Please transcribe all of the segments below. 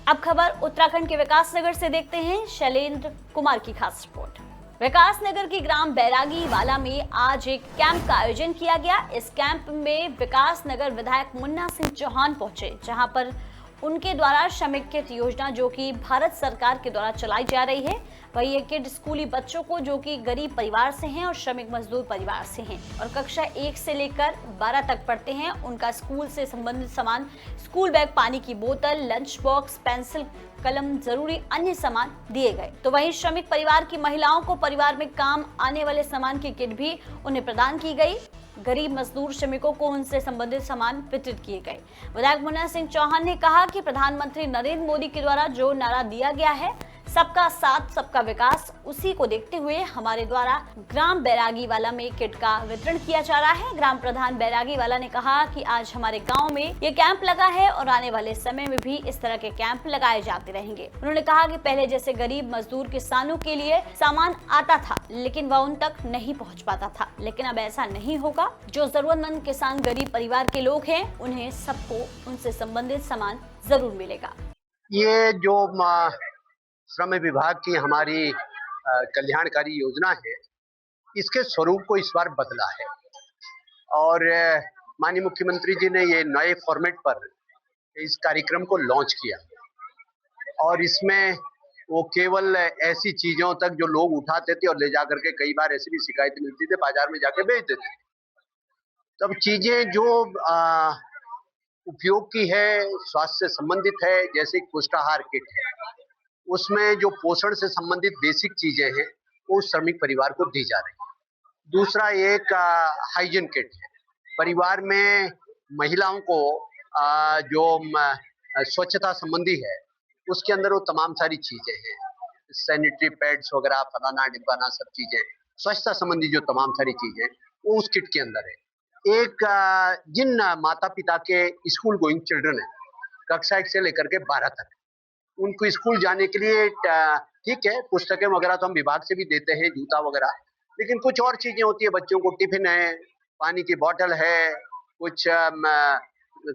अब खबर उत्तराखंड के विकास नगर से देखते हैं। शैलेंद्र कुमार की खास रिपोर्ट। विकास नगर की ग्राम बैरागी वाला में आज एक कैंप का आयोजन किया गया। इस कैंप में विकास नगर विधायक मुन्ना सिंह चौहान पहुंचे, जहां पर उनके द्वारा श्रमिक किट योजना जो कि भारत सरकार के द्वारा चलाई जा रही है, वही ये किट स्कूली बच्चों को जो कि गरीब परिवार से हैं और श्रमिक मजदूर परिवार से हैं और कक्षा 1 से लेकर 12 तक पढ़ते हैं, उनका स्कूल से संबंधित सामान, स्कूल बैग, पानी की बोतल, लंच बॉक्स, पेंसिल, कलम, जरूरी अन्य सामान दिए गए। तो वहीं श्रमिक परिवार की महिलाओं को परिवार में काम आने वाले सामान की किट भी उन्हें प्रदान की गई। गरीब मजदूर श्रमिकों को उनसे संबंधित सामान वितरित किए गए। विधायक मुन्ना सिंह चौहान ने कहा कि प्रधानमंत्री नरेंद्र मोदी के द्वारा जो नारा दिया गया है, सबका साथ सबका विकास, उसी को देखते हुए हमारे द्वारा ग्राम बैरागी वाला में किट का वितरण किया जा रहा है। ग्राम प्रधान बैरागी वाला ने कहा कि आज हमारे गांव में ये कैंप लगा है और आने वाले समय में भी इस तरह के कैंप लगाए जाते रहेंगे। उन्होंने कहा कि पहले जैसे गरीब मजदूर किसानों के लिए सामान आता था, लेकिन वह उन तक नहीं पहुँच पाता था, लेकिन अब ऐसा नहीं होगा। जो जरूरतमंद किसान, गरीब परिवार के लोग हैं, उन्हें सबको उनसे संबंधित सामान जरूर मिलेगा। ये जो श्रम विभाग की हमारी कल्याणकारी योजना है, इसके स्वरूप को इस बार बदला है और माननीय मुख्यमंत्री जी ने ये नए फॉर्मेट पर इस कार्यक्रम को लॉन्च किया और इसमें वो केवल ऐसी चीजों तक जो लोग उठाते थे और ले जा करके, कई बार ऐसी भी शिकायतें मिलती थी, बाजार में जाके बेच देते। तब चीजें जो उपयोग की है, स्वास्थ्य से संबंधित है, जैसे पुष्टाहार किट है, उसमें जो पोषण से संबंधित बेसिक चीजें हैं वो श्रमिक परिवार को दी जा रही है। दूसरा एक हाइजीन किट है, परिवार में महिलाओं को जो स्वच्छता संबंधी है उसके अंदर वो तमाम सारी चीजें हैं, सैनिटरी पैड्स वगैरह, फलाना डिब्बाना, सब चीजें स्वच्छता संबंधी जो तमाम सारी चीजें वो उस किट के अंदर है। एक जिन माता पिता के स्कूल गोइंग चिल्ड्रन है, कक्षा 1 से लेकर के 12 तक, उनको स्कूल जाने के लिए ठीक है, पुस्तकें वगैरह तो हम विभाग से भी देते हैं, जूता वगैरह, लेकिन कुछ और चीजें होती है, बच्चों को टिफिन है, पानी की बोतल है, कुछ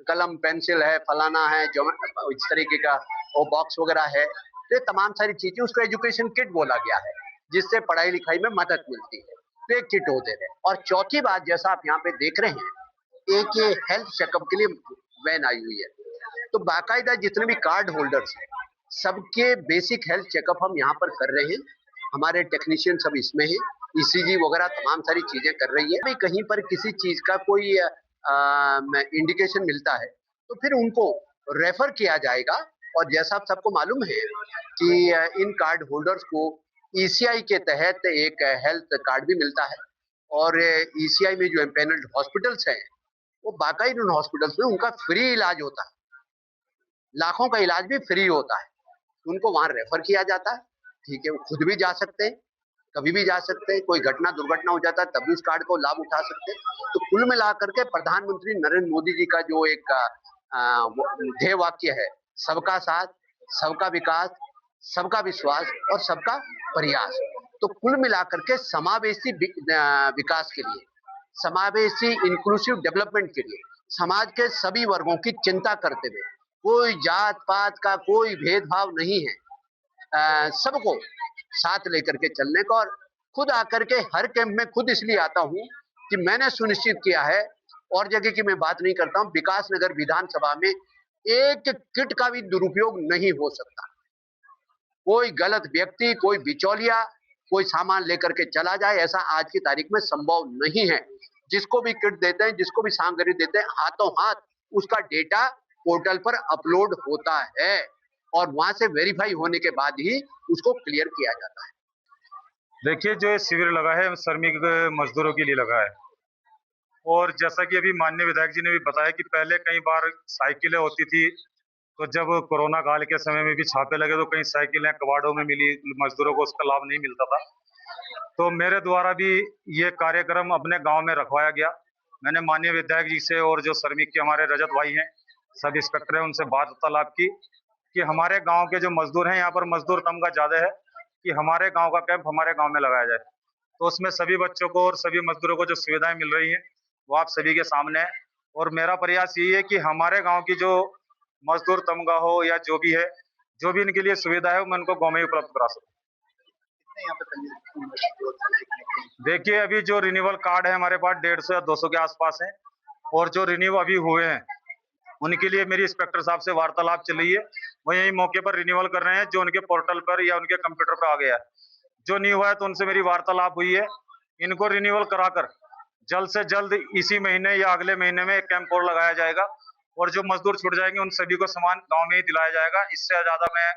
कलम पेंसिल है, फलाना है, जो इस तरीके का वो बॉक्स वगैरह है, तो ये तमाम सारी चीजें, उसको एजुकेशन किट बोला गया है, जिससे पढ़ाई लिखाई में मदद मिलती है। तो एक किट होते रहे। और चौथी बात, जैसा आप यहाँ पे देख रहे हैं, एक ये हेल्थ चेकअप के लिए वैन आई हुई है, तो बाकायदा जितने भी कार्ड होल्डर्स हैं सबके बेसिक हेल्थ चेकअप हम यहाँ पर कर रहे हैं। हमारे टेक्नीशियन सब इसमें हैं, ईसीजी वगैरह तमाम सारी चीजें कर रही है। भाई कहीं पर किसी चीज का कोई इंडिकेशन मिलता है तो फिर उनको रेफर किया जाएगा। और जैसा आप सबको मालूम है कि इन कार्ड होल्डर्स को ईसीआई के तहत एक हेल्थ कार्ड भी मिलता है और ईसीआई में जो एम्पैनल्ड हॉस्पिटल्स हैं वो बाकायदा उन हॉस्पिटल्स में उनका फ्री इलाज होता है, लाखों का इलाज भी फ्री होता है, उनको वहां रेफर किया जाता है। ठीक है, वो खुद भी जा सकते हैं, कभी भी जा सकते हैं, कोई घटना दुर्घटना हो जाता है तब भी उस कार्ड को लाभ उठा सकते हैं। तो कुल मिलाकर के प्रधानमंत्री नरेंद्र मोदी जी का जो एक ध्येय वाक्य है, सबका साथ, सबका विकास, सबका विश्वास और सबका प्रयास, तो कुल मिलाकर के समावेशी विकास के लिए, समावेशी इंक्लूसिव डेवलपमेंट के लिए, समाज के सभी वर्गों की चिंता करते हुए, कोई जात पात का कोई भेदभाव नहीं है, सबको साथ लेकर के चलने का। और खुद आकर के हर कैंप में खुद इसलिए आता हूं कि मैंने सुनिश्चित किया है, और जगह की मैं बात नहीं करता हूं, विकास नगर विधानसभा में एक किट का भी दुरुपयोग नहीं हो सकता। कोई गलत व्यक्ति, कोई बिचौलिया कोई सामान लेकर के चला जाए, ऐसा आज की तारीख में संभव नहीं है। जिसको भी किट देते हैं, जिसको भी सामग्री देते हैं, हाथों हाथ उसका डेटा पोर्टल पर अपलोड होता है और वहां से वेरीफाई होने के बाद ही उसको क्लियर किया जाता है। देखिए, जो शिविर लगा है श्रमिक मजदूरों के लिए लगा है और जैसा कि अभी माननीय विधायक जी ने भी बताया कि पहले कई बार साइकिलें होती थी, तो जब कोरोना काल के समय में भी छापे लगे तो कई साइकिलें कबाड़ों में मिली, मजदूरों को उसका लाभ नहीं मिलता था। तो मेरे द्वारा भी ये कार्यक्रम अपने गांव में रखवाया गया। मैंने माननीय विधायक जी से और जो श्रमिक के हमारे रजत भाई हैं, सब इंस्पेक्टर हैं, उनसे वार्तालाप की कि हमारे गांव के जो मजदूर हैं, यहाँ पर मजदूर तमगा ज्यादा है, कि हमारे गांव का कैंप हमारे गांव में लगाया जाए। तो उसमें सभी बच्चों को और सभी मजदूरों को जो सुविधाएं मिल रही हैं वो आप सभी के सामने है। और मेरा प्रयास यही है कि हमारे गांव की जो मजदूर तमगा हो या जो भी है, जो भी इनके लिए सुविधा है मैं उनको गाँव में ही उपलब्ध करा सकूँ। देखिए अभी जो रिन्यूअल कार्ड है हमारे पास 150 या 200 के आसपास है, और जो रिन्यू अभी हुए हैं उनके लिए मेरी इंस्पेक्टर साहब से वार्तालाप चल रही है। वो यही मौके पर रिन्यूअल कर रहे हैं जो उनके पोर्टल पर या उनके कंप्यूटर पर आ गया है। जो नहीं हुआ है तो उनसे मेरी वार्तालाप हुई है, इनको रिन्यूअल कराकर जल्द से जल्द इसी महीने या अगले महीने में एक कैंप और लगाया जाएगा, और जो मजदूर छूट जाएंगे उन सभी को सामान गांव में ही दिलाया जाएगा। इससे ज्यादा मैं